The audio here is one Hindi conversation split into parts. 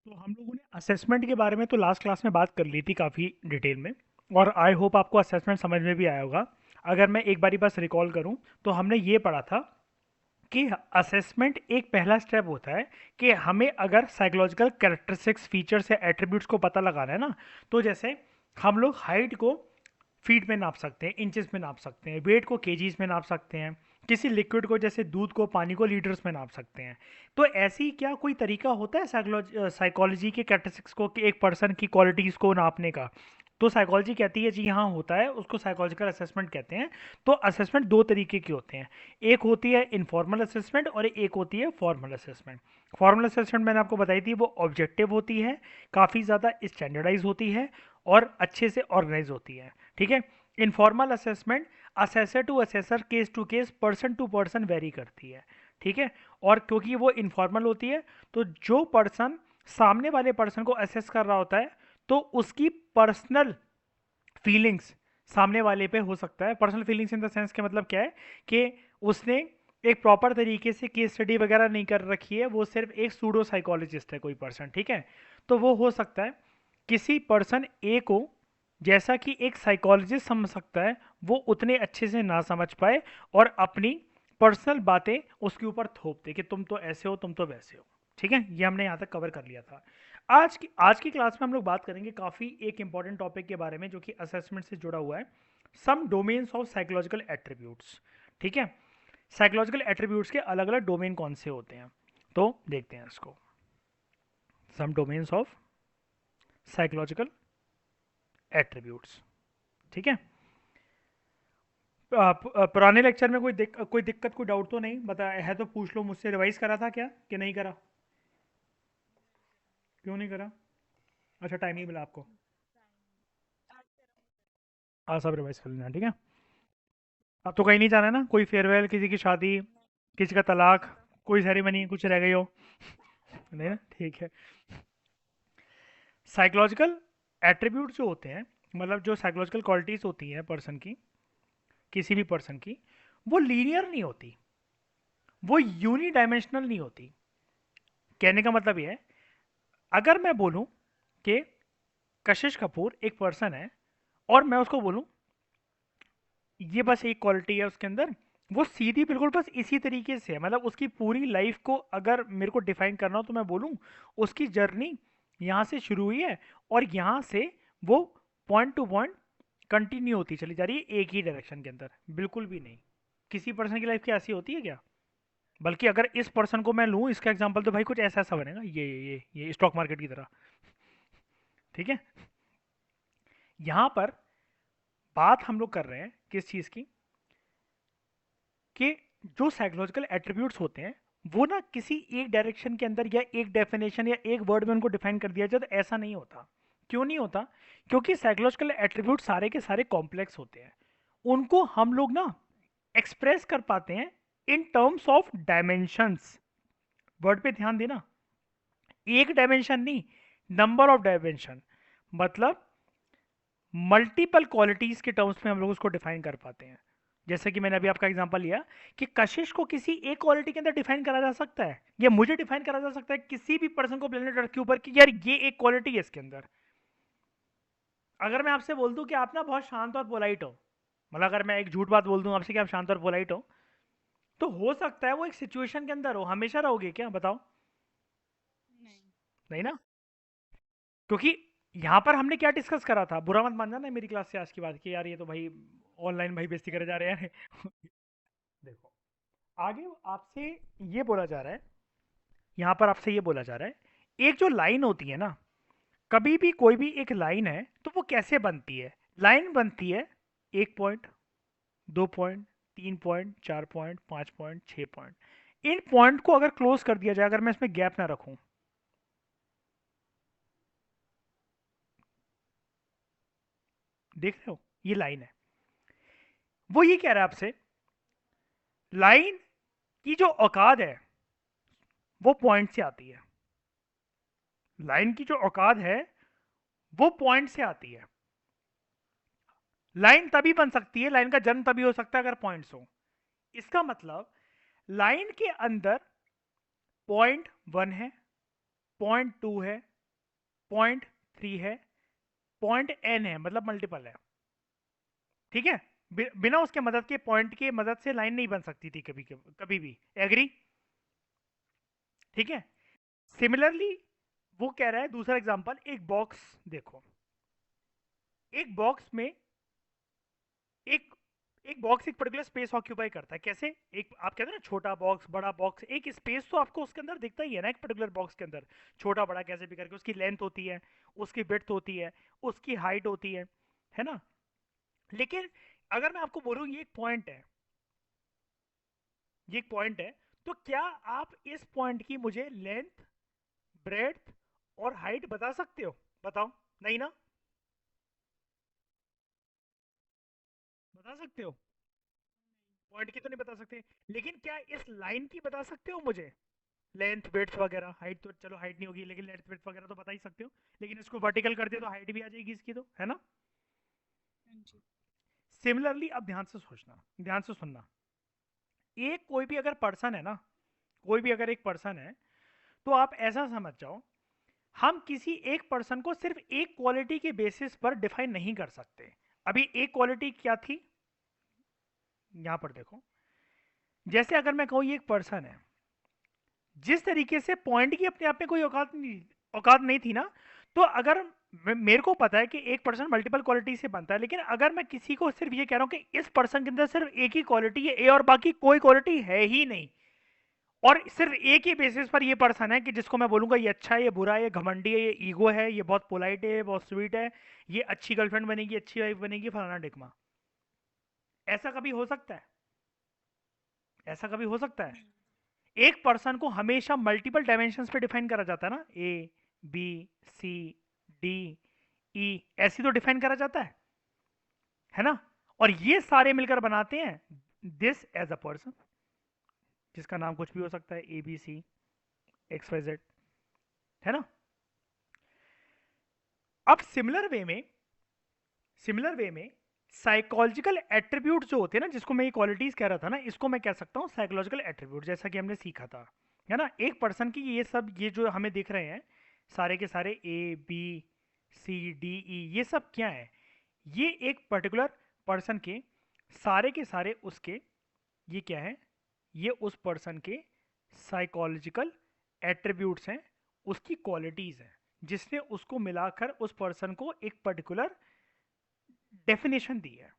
तो हम लोगों ने असेसमेंट के बारे में तो लास्ट क्लास में बात कर ली थी काफ़ी डिटेल में। और आई होप आपको असेसमेंट समझ में भी आया होगा। अगर मैं एक बारी बस रिकॉल करूं तो हमने ये पढ़ा था कि असेसमेंट एक पहला स्टेप होता है कि हमें अगर साइकोलॉजिकल कैरेक्टरिस्टिक्स फीचर्स या एट्रीब्यूट्स को पता लगाना है ना। तो जैसे हम लोग हाइट को फीट में नाप सकते हैं, इंचेस में नाप सकते हैं, वेट को केजीज में नाप सकते हैं, किसी लिक्विड को जैसे दूध को पानी को लीटर्स में नाप सकते हैं। तो ऐसी क्या कोई तरीका होता है साइकोलॉजी के कैरेक्टरिस्टिक्स को कि एक पर्सन की क्वालिटीज़ को नापने का? तो साइकोलॉजी कहती है जी हाँ होता है, उसको साइकोलॉजिकल असेसमेंट कहते हैं। तो असेसमेंट दो तरीके की होते हैं। एक होती है इनफॉर्मल असेसमेंट और एक होती है फॉर्मल असेसमेंट। फॉर्मल असेसमेंट मैंने आपको बताई थी, वो ऑब्जेक्टिव होती है, काफ़ी ज़्यादा स्टैंडर्डाइज होती है और अच्छे से ऑर्गेनाइज होती है। ठीक है। Informal assessment assessor to assessor, case to case, person to person vary करती है। ठीक है। और क्योंकि वो इनफॉर्मल होती है तो जो पर्सन सामने वाले पर्सन को असेस कर रहा होता है तो उसकी पर्सनल फीलिंग्स सामने वाले पे हो सकता है। Personal feelings in the sense के मतलब क्या है कि उसने एक प्रॉपर तरीके से केस स्टडी वगैरह नहीं कर रखी है, वो सिर्फ एक सूडो साइकोलॉजिस्ट है कोई पर्सन। ठीक है। तो वो हो सकता है किसी पर्सन ए को जैसा कि एक साइकोलॉजिस्ट समझ सकता है वो उतने अच्छे से ना समझ पाए और अपनी पर्सनल बातें उसके ऊपर थोप दे कि तुम तो ऐसे हो, तुम तो वैसे हो। ठीक है। ये हमने यहाँ तक कवर कर लिया था। आज की क्लास में हम लोग बात करेंगे काफ़ी एक इंपॉर्टेंट टॉपिक के बारे में जो कि असेसमेंट से जुड़ा हुआ है। सम डोमेन्स ऑफ साइकोलॉजिकल एट्रीब्यूट्स। ठीक है। साइकोलॉजिकल एट्रीब्यूट्स के अलग अलग डोमेन कौन से होते हैं, तो देखते हैं इसको। सम डोमेन्स ऑफ साइकोलॉजिकल एट्रीब्यूट्स। ठीक है। पुराने लेक्चर में कोई दिक्कत कोई डाउट तो नहीं बता है तो पूछ लो मुझसे। रिवाइज करा था क्या कि नहीं करा? क्यों नहीं करा? अच्छा, टाइम नहीं मिला आपको। हाँ, सब रिवाइज कर लेना। ठीक है। अब तो कहीं नहीं जाना है ना? कोई फेयरवेल, किसी की शादी, किसी का तलाक, कोई सेरेमनी कुछ रह गई हो? नहीं ना? ठीक है। साइकोलॉजिकल एट्रीब्यूट जो होते हैं, मतलब जो साइकोलॉजिकल क्वालिटीज होती हैं पर्सन की, किसी भी पर्सन की, वो लीनियर नहीं होती, वो यूनी डायमेंशनल नहीं होती। कहने का मतलब ये है, अगर मैं बोलूं कि कशिश कपूर एक पर्सन है और मैं उसको बोलूं ये बस एक क्वालिटी है उसके अंदर, वो सीधी बिल्कुल बस इसी तरीके से है। मतलब उसकी पूरी लाइफ को अगर मेरे को डिफाइन करना हो तो मैं बोलूं उसकी जर्नी यहाँ से शुरू हुई है और यहाँ से वो पॉइंट टू पॉइंट कंटिन्यू होती चली जा रही है एक ही डायरेक्शन के अंदर। बिल्कुल भी नहीं। किसी पर्सन की लाइफ की ऐसी होती है क्या? बल्कि अगर इस पर्सन को मैं लूँ इसका एग्जांपल तो भाई कुछ ऐसा ऐसा बनेगा, ये स्टॉक मार्केट की तरह। ठीक है। यहाँ पर बात हम लोग कर रहे हैं किस चीज़ की, कि जो साइकोलॉजिकल एट्रीब्यूट्स होते हैं वो ना किसी एक डायरेक्शन के अंदर या एक डेफिनेशन या एक वर्ड में उनको डिफाइन कर दिया जाए तो ऐसा नहीं होता। क्यों नहीं होता? क्योंकि साइकोलॉजिकल एट्रीब्यूट सारे के सारे कॉम्प्लेक्स होते हैं। उनको हम लोग ना एक्सप्रेस कर पाते हैं in terms of dimensions. Word पे ध्यान देना। एक डायमेंशन नहीं, नंबर ऑफ डायमेंशन। मतलब मल्टीपल क्वालिटीज के टर्म्स में हम लोग उसको डिफाइन कर पाते हैं। जैसे कि मैंने अभी आपका एग्जांपल लिया कि कशिश को किसी एक क्वालिटी के अंदर डिफाइन करा जा सकता है, या मुझे डिफाइन करा जा सकता है किसी भी पर्सन को प्लेनेट अर्थ के ऊपर कि यार ये एक क्वालिटी है इसके अंदर। अगर मैं आपसे बोल दूं कि आप ना बहुत शांत और पोलाइट हो, मतलब अगर मैं एक झूठ बात बोल दूं आपसे कि आप शांत और पोलाइट हो, तो हो सकता है वो एक सिचुएशन के अंदर हो। हमेशा रहोगे क्या बताओ? नहीं ना। क्योंकि यहाँ पर हमने क्या डिस्कस करा था, बुरा मत मान जाना मेरी क्लास से आज की बात कि यार ये तो भाई ऑनलाइन भाई बेइज्जती करे जा रहे हैं। देखो, आगे आपसे ये बोला जा रहा है, यहाँ पर आपसे ये बोला जा रहा है एक जो लाइन होती है ना, कभी भी कोई भी एक लाइन है तो वो कैसे बनती है? लाइन बनती है एक पॉइंट, दो पॉइंट, तीन पॉइंट, चार पॉइंट, पाँच पॉइंट, छः पॉइंट। इन पॉइंट को अगर क्लोज कर दिया जाए, अगर मैं इसमें गैप ना रखूं, देख रहे हो ये लाइन है। वो ये कह रहा है आपसे, लाइन की जो औकात है वो पॉइंट से आती है। लाइन की जो औकात है वो पॉइंट से आती है। लाइन तभी बन सकती है, लाइन का जन्म तभी हो सकता है अगर पॉइंट्स हो। इसका मतलब लाइन के अंदर पॉइंट वन है, पॉइंट टू है, 0.3 है, पॉइंट n है, मतलब मल्टीपल है, ठीक है। बिना उसके मदद के, पॉइंट के मदद से लाइन नहीं बन सकती थी कभी कभी भी। एग्री? ठीक है। सिमिलरली वो कह रहा है, दूसरा एग्जांपल, एक बॉक्स देखो। एक बॉक्स में एक एक बॉक्स एक पर्टिकुलर स्पेस ऑक्यूपाई करता है। कैसे? एक आप कहते हैं ना छोटा बॉक्स बड़ा बॉक्स, एक स्पेस तो आपको उसके अंदर दिखता ही है ना, एक पर्टिकुलर बॉक्स के अंदर। छोटा बड़ा कैसे भी करके, उसकी लेंथ होती है, उसकी विड्थ होती है, उसकी हाइट होती है ना। लेकिन अगर मैं आपको बोलूं ये एक पॉइंट है, ये एक पॉइंट है, तो क्या आप इस पॉइंट की मुझे लेंथ, ब्रेड्थ और हाइट बता सकते हो? बताओ। नहीं ना? बता सकते हो? पॉइंट की तो नहीं बता सकते, लेकिन क्या इस लाइन की बता सकते हो मुझे? लेंथ विड्थ वगैरह, हाइट तो चलो हाइट नहीं होगी, लेकिन लेंथ विड्थ वगैरह तो बता ही सकते हो। लेकिन इसको वर्टिकल कर दिया तो हाइट भी आ जाएगी इसकी, तो है ना। हाँ जी। सिमिलरली अब ध्यान से सोचना, ध्यान से सुनना। एक कोई भी अगर पर्सन है ना, कोई भी अगर एक पर्सन है, तो आप ऐसा समझ जाओ, हम किसी एक पर्सन को सिर्फ एक क्वालिटी के बेसिस पर डिफाइन नहीं कर सकते। अभी एक क्वालिटी क्या थी, यहां पर देखो। जैसे अगर मैं कहूं ये एक पर्सन है, जिस तरीके से पॉइंट की अपने आप में कोई औकात नहीं थी ना, तो अगर मेरे को पता है कि एक पर्सन मल्टीपल क्वालिटी से बनता है, लेकिन अगर मैं किसी को सिर्फ ये कह रहा हूं कि इस पर्सन के अंदर सिर्फ एक ही क्वालिटी है, ए, और बाकी कोई क्वालिटी है ही नहीं, और सिर्फ एक ही बेसिस पर ये पर्सन है कि जिसको मैं बोलूंगा ये अच्छा है, ये बुरा है, ये घमंडी है, ये ईगो है, ये बहुत पोलाइट है, ये बहुत स्वीट है, ये अच्छी गर्लफ्रेंड बनेगी, अच्छी वाइफ बनेगी, फलाना डिकमा। ऐसा कभी हो सकता है? ऐसा कभी हो सकता है? नहीं। एक पर्सन को हमेशा मल्टीपल डायमेंशंस पे डिफाइन करा जाता है ना, ए, बी, सी, डी, ई, ऐसी तो डिफाइन करा जाता है ना। और ये सारे मिलकर बनाते हैं दिस एज अ पर्सन, जिसका नाम कुछ भी हो सकता है, ए, बी, सी, एक्स, वाई, जेड, है ना। अब सिमिलर वे में साइकोलॉजिकल एट्रीब्यूट जो होते हैं ना, जिसको मैं ये क्वालिटीज कह रहा था ना, इसको मैं कह सकता हूँ साइकोलॉजिकल एट्रीब्यूट, जैसा कि हमने सीखा था, है ना। एक पर्सन की ये सब, ये जो हमें दिख रहे हैं सारे के सारे, ए, बी, सी, डी, ई, ये सब क्या है? ये एक पर्टिकुलर पर्सन के सारे के सारे उसके, ये क्या है? ये उस पर्सन के साइकोलॉजिकल एट्रीब्यूट्स हैं, उसकी क्वालिटीज हैं, जिसने उसको मिलाकर उस पर्सन को एक पर्टिकुलर डेफिनेशन दी है।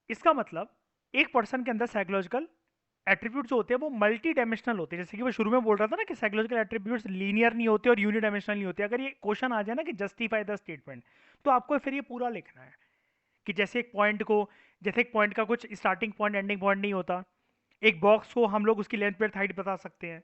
इसका मतलब एक पर्सन के अंदर साइकोलॉजिकल एट्रीब्यूट जो होते हैं वो मल्टी डायमेंशनल होते हैं। जैसे कि मैं शुरू में बोल रहा था ना कि साइकोलॉजिकल एट्रीब्यूट्स लीनियर नहीं होते और यूनिडायमेंशनल नहीं होते। अगर ये क्वेश्चन आ जाए ना कि जस्टिफाई द स्टेटमेंट, तो आपको फिर ये पूरा लिखना है कि जैसे एक पॉइंट को, जैसे एक पॉइंट का कुछ स्टार्टिंग पॉइंट एंडिंग पॉइंट नहीं होता, एक बॉक्स को हम लोग उसकी लेंथ ब्रेड्थ हाइट बता सकते हैं।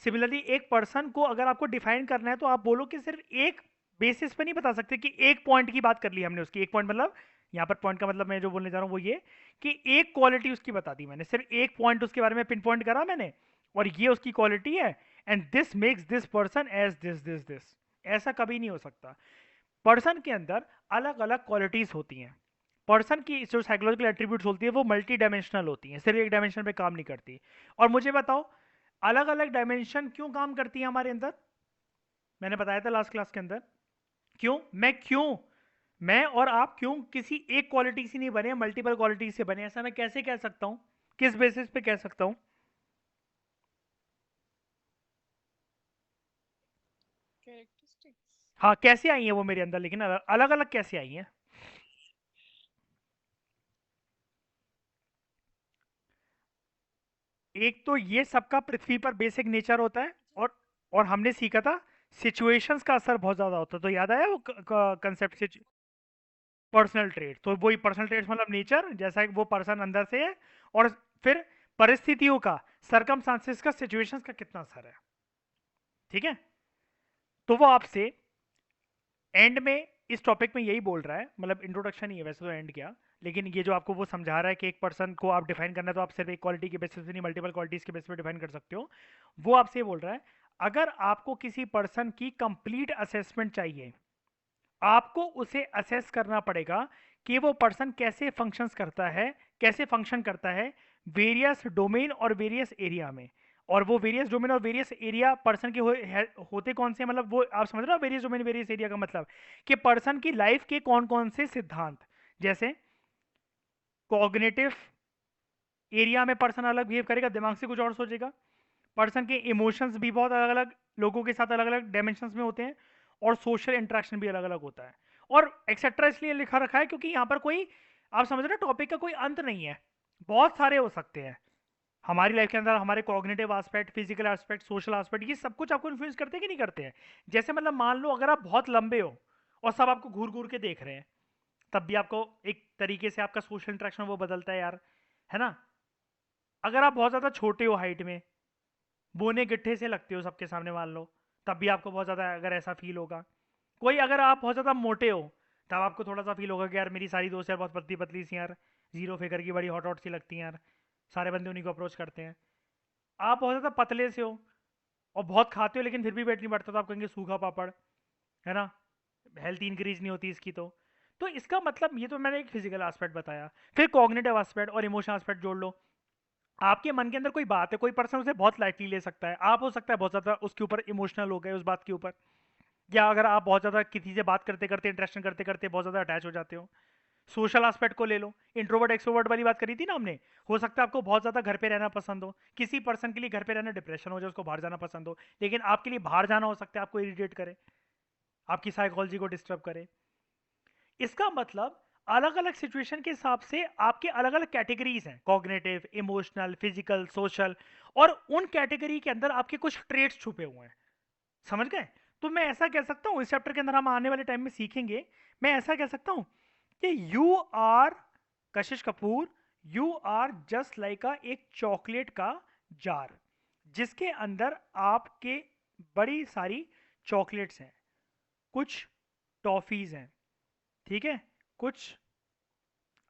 सिमिलरली एक पर्सन को अगर आपको डिफाइन करना है, तो आप बोलो कि सिर्फ एक बेसिस पे नहीं बता सकते कि एक पॉइंट की बात कर ली हमने, उसकी एक पॉइंट मतलब, यहाँ पर पॉइंट का मतलब मैं जो बोलने जा रहा हूँ वो ये कि एक क्वालिटी उसकी बता दी मैंने, सिर्फ एक पॉइंट उसके बारे में पिन पॉइंट करा मैंने, और ये उसकी क्वालिटी है, and this makes this person as this this this. ऐसा कभी नहीं हो सकता। पर्सन के अंदर अलग अलग क्वालिटीज होती हैं। पर्सन की जो साइकोलॉजिकल एट्रीब्यूट्स होती है वो मल्टी डायमेंशनल होती हैं, सिर्फ एक डायमेंशन पे काम नहीं करती। और मुझे बताओ, अलग अलग डायमेंशन क्यों काम करती है हमारे अंदर? मैंने बताया था लास्ट क्लास के अंदर। क्यों मैं और आप क्यों किसी एक क्वालिटी से नहीं बने, मल्टीपल क्वालिटी से बने? ऐसा मैं कैसे कह सकता हूं? किस बेसिस पे कह सकता हूं? कैरेक्टरिस्टिक्स। हाँ, कैसे आई हैं वो मेरे अंदर, लेकिन अलग अलग कैसे आई हैं? एक तो ये सबका पृथ्वी पर बेसिक नेचर होता है, और हमने सीखा था सिचुएशंस का असर बहुत ज्यादा होता है, तो याद आया वो कंसेप्ट? पर्सनल ट्रेट, तो वही पर्सनल ट्रेट्स मतलब नेचर, जैसा कि वो पर्सन अंदर से है, और फिर परिस्थितियों का, सरकमस्टांसेस का, सिचुएशंस का कितना असर है। ठीक है। तो वो आपसे एंड में इस टॉपिक में यही बोल रहा है, मतलब इंट्रोडक्शन ही है वैसे तो, एंड किया, लेकिन ये जो आपको वो समझा रहा है कि एक पर्सन को आप डिफाइन करना है तो आप सिर्फ एक क्वालिटी के बेसिस पे नहीं, मल्टीपल क्वालिटीज के बेसिस पे डिफाइन कर सकते हो। वो आपसे ये बोल रहा है, अगर आपको किसी पर्सन की कंप्लीट असेसमेंट चाहिए, आपको उसे असेस करना पड़ेगा कि वो पर्सन कैसे फंक्शंस करता है, कैसे फंक्शन करता है वेरियस डोमेन और वेरियस एरिया में। और वो वेरियस डोमेन और वेरियस एरिया पर्सन के होते कौन से हैं? मतलब वो आप समझ रहे हो वेरियस डोमेन वेरियस एरिया का मतलब कि पर्सन की लाइफ के कौन कौन से सिद्धांत, जैसे कॉग्निटिव एरिया में पर्सन अलग बिहेव करेगा, दिमाग से कुछ और सोचेगा। पर्सन के इमोशंस भी बहुत अलग अलग लोगों के साथ अलग अलग डायमेंशंस में होते हैं, और सोशल इंटरेक्शन भी अलग अलग होता है, और एक्सेट्रा इसलिए लिखा रखा है क्योंकि यहाँ पर कोई, आप समझ रहे हो, टॉपिक का कोई अंत नहीं है, बहुत सारे हो सकते हैं हमारी लाइफ के अंदर। हमारे cognitive aspect, physical aspect, social aspect, ये सब कुछ आपको इन्फ्लुएंस करते हैं कि नहीं करते हैं? जैसे मतलब मान लो अगर आप बहुत लंबे हो और सब आपको घूर घूर के देख रहे हैं, तब भी आपको एक तरीके से आपका सोशल इंटरेक्शन वो बदलता है यार, है ना? अगर आप बहुत ज़्यादा छोटे हो हाइट में, बोने गिट्ठे से लगते हो सबके सामने मान लो, तब भी आपको बहुत ज़्यादा अगर ऐसा फील होगा। कोई अगर आप बहुत ज़्यादा मोटे हो, तब आपको थोड़ा सा फील होगा कि यार मेरी सारी दोस्त यार बहुत पतली पतली सी यार, जीरो फिगर की, बड़ी हॉट हॉट सी लगती हैं यार, सारे बंदे उन्हीं को अप्रोच करते हैं। आप बहुत ज़्यादा पतले से हो और बहुत खाते हो लेकिन फिर भी वेट नहीं बढ़ता, तो आप कहेंगे सूखा पापड़, है ना? हेल्थ इंक्रीज नहीं होती इसकी। तो इसका मतलब, ये तो मैंने एक फिजिकल एस्पेक्ट बताया। फिर कॉग्निटिव एस्पेक्ट और इमोशनल एस्पेक्ट जोड़ लो। आपके मन के अंदर कोई बात है, कोई पर्सन उसे बहुत लाइटली ले सकता है, आप हो सकता है बहुत ज़्यादा उसके ऊपर इमोशनल हो गए उस बात के ऊपर, या अगर आप बहुत ज़्यादा किसी से बात करते करते, इंटरेक्शन करते करते बहुत ज़्यादा अटैच हो जाते हो। सोशल एस्पेक्ट को ले लो, इंट्रोवर्ट एक्सट्रोवर्ट वाली बात करी थी ना हमने। हो सकता है आपको बहुत ज़्यादा घर पे रहना पसंद हो, किसी पर्सन के लिए घर पे रहना डिप्रेशन हो जाए, उसको बाहर जाना पसंद हो, लेकिन आपके लिए बाहर जाना हो सकता है आपको इरिटेट करे, आपकी साइकोलॉजी को डिस्टर्ब करे। इसका मतलब अलग अलग सिचुएशन के हिसाब से आपके अलग अलग कैटेगरीज हैं, कॉग्निटिव, इमोशनल, फिजिकल, सोशल, और उन कैटेगरी के अंदर आपके कुछ ट्रेड्स छुपे हुए हैं। समझ गए? तो मैं ऐसा कह सकता हूँ, इस चैप्टर के अंदर हम आने वाले टाइम में सीखेंगे, मैं ऐसा कह सकता हूँ कि you are Kashish Kapoor, you are just like एक चॉकलेट का जार, जिसके अंदर आपके बड़ी सारी चॉकलेट्स हैं, कुछ टॉफीज हैं, ठीक है, कुछ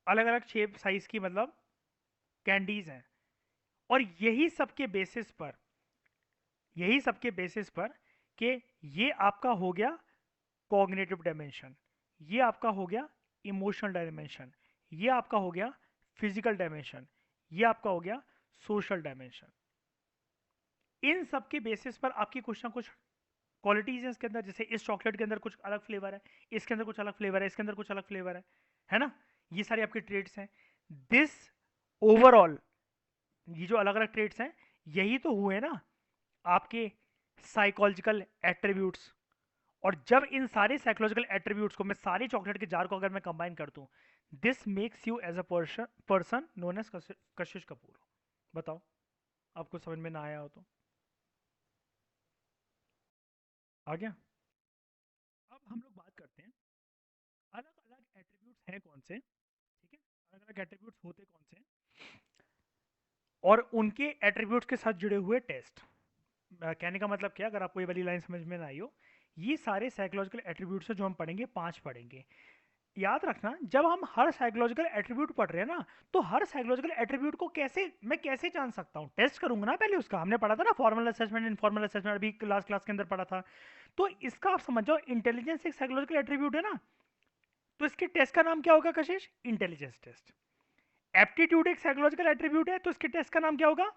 अलग अलग शेप साइज की मतलब कैंडीज हैं, और यही सबके बेसिस पर कि ये आपका हो गया कॉग्निटिव डायमेंशन, ये आपका हो गया इमोशनल डायमेंशन, ये आपका हो गया फिजिकल डायमेंशन, ये आपका हो गया सोशल डायमेंशन। इन सब के बेसिस पर आपकी कुछ ना कुछ क्वालिटीज है इसके अंदर। जैसे इस चॉकलेट के अंदर कुछ अलग फ्लेवर है, इसके अंदर कुछ अलग फ्लेवर है, इसके अंदर कुछ अलग फ्लेवर है ना? ये सारी आपकी ट्रेड्स हैं। दिस ओवरऑल, ये जो अलग अलग ट्रेड्स हैं, यही तो हुए ना आपके साइकोलॉजिकल एट्रीब्यूट्स। और जब इन सारे साइकोलॉजिकल एट्रीब्यूट्स को, मैं सारे चॉकलेट के जार को अगर मैं कंबाइन कर दूं, this makes you as a person known as Kashish Kapoor. बताओ, आपको समझ में ना आया हो तो? आ गया? अब हम लोग बात करते हैं अलग अलग एट्रीब्यूट्स हैं कौन से, ठीक है, अलग अलग एट्रीब्यूट्स होते कौन से हैं, और उनके एट्रीब्यूट्स के साथ जुड़े हुए टेस्ट। कहने का मतलब क्या, अगर आपको ये वाली लाइन समझ में ना आई हो, ये सारे साइकोलॉजिकल एट्रीब्यूट्स हैं जो हम पढ़ेंगे, 5 पढ़ेंगे। याद रखना, जब हम हर साइकोलॉजिकल एट्रीब्यूट पढ़ रहे हैं ना, तो हर साइकोलॉजिकल एट्रीब्यूट को कैसे जान सकता हूँ? टेस्ट करूंगा ना पहले उसका। हमने पढ़ा था ना फॉर्मल असेसमेंट, इनफॉर्मल असेसमेंट, अभी लास्ट क्लास के अंदर पढ़ा था। तो इसका आप समझ जाओ, इंटेलिजेंस एक साइकोलॉजिकल एट्रीब्यूट है ना, तो इसके टेस्ट का नाम क्या होगा कशिश? Intelligence test. एप्टीट्यूड एक साइकोलॉजिकल एट्रीब्यूट है, तो इसके टेस्ट का नाम क्या होगा?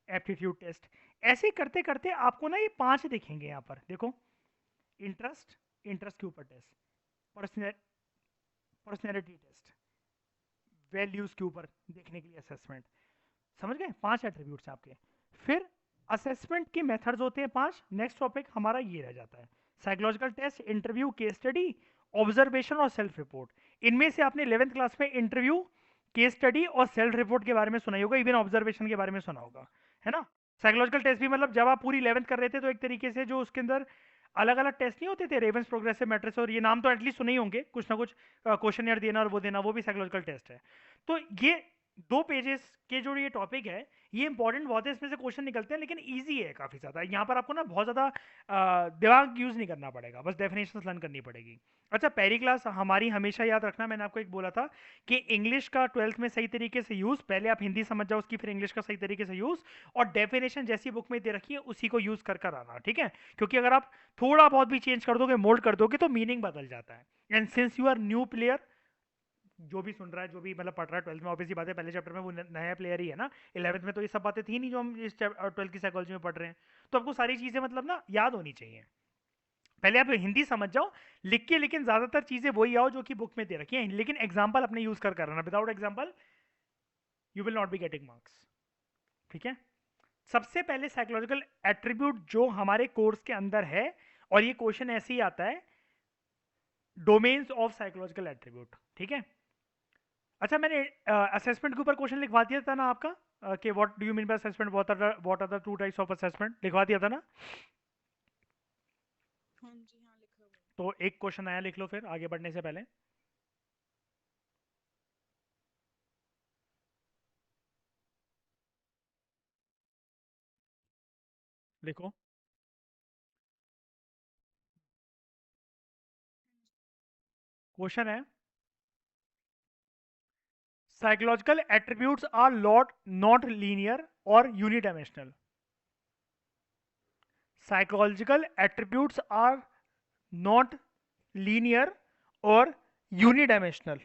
Aptitude test. ऐसे करते करते आपको ना ये 5 दिखेंगे यहाँ पर, देखो। इंटरेस्ट, इंटरेस्ट के ऊपर टेस्ट, पर्सनैलिटी टेस्ट, वैल्यूज के ऊपर देखने के लिए असेसमेंट। समझ गए? 5 एट्रीब्यूट्स हैं आपके। फिर असेसमेंट के मेथड्स होते हैं 5। नेक्स्ट टॉपिक हमारा ये रह जाता है, psychological test, interview, case study, observation और सेल्फ रिपोर्ट। इनमें से आपने 11th क्लास में इंटरव्यू, केस स्टडी और सेल्फ रिपोर्ट के बारे में सुना ही होगा, इवन ऑब्जर्वेशन के बारे में सुना होगा, है ना? साइकोलॉजिकल टेस्ट भी मतलब जब आप पूरी 11th कर रहे थे, तो एक तरीके से जो उसके अंदर अलग अलग टेस्ट नहीं होते थे, रेवंस प्रोग्रेसिव मैट्रिक्स, और ये नाम तो एटलीस्ट सुने ही होंगे, कुछ ना कुछ क्वेश्चन देना और वो देना, वो भी साइकोलॉजिकल टेस्ट है। तो ये 2 पेजेस के जो ये टॉपिक है, ये इंपॉर्टेंट बहुत है, इसमें से क्वेश्चन निकलते हैं, लेकिन ईजी है काफ़ी ज़्यादा। यहाँ पर आपको ना बहुत ज़्यादा दिमाग यूज़ नहीं करना पड़ेगा, बस डेफिनेशन लर्न करनी पड़ेगी। अच्छा, पहली क्लास हमारी हमेशा याद रखना, मैंने आपको एक बोला था कि इंग्लिश का 12th में सही तरीके से यूज़, पहले आप हिंदी समझ जाओ उसकी, फिर इंग्लिश का सही तरीके से यूज़, और डेफिनेशन जैसी बुक में दे रखी है उसी को यूज़ कर कर आना, ठीक है? क्योंकि अगर आप थोड़ा बहुत भी चेंज कर दोगे, मोल्ड कर दोगे, तो मीनिंग बदल जाता है। And since you are new player, जो भी सुन रहा है, जो भी मतलब पढ़ रहा है 12th में, ऑब्वियसली बात है पहले चैप्टर में वो नया प्लेयर ही है ना। 11th में तो ये सब बातें थी नहीं जो हम इस 12th की साइकोलॉजी में पढ़ रहे हैं। तो आपको सारी चीज़ें मतलब ना याद होनी चाहिए। पहले आप हिंदी समझ जाओ लिख के, लेकिन ज़्यादातर चीज़ें वही आओ जो कि बुक में दे रखी हैं, लेकिन एग्जाम्पल अपने यूज़ कर करना, without example you will not be getting marks. ठीक है। सबसे पहले साइकोलॉजिकल एट्रीब्यूट जो हमारे कोर्स के अंदर है, और ये क्वेश्चन ऐसे ही आता है, डोमेन्स ऑफ साइकोलॉजिकल एट्रीब्यूट। ठीक है। अच्छा, मैंने असेसमेंट के ऊपर क्वेश्चन लिखवा दिया था ना आपका, कि what do you mean by assessment, what are the two types of assessment, लिखवा दिया था ना। हाँ जी, हाँ लिखा हुआ है। तो एक क्वेश्चन आया, लिख लो फिर आगे बढ़ने से पहले। लिखो। क्वेश्चन है, psychological attributes are not linear or unidimensional. Psychological attributes are not linear or unidimensional.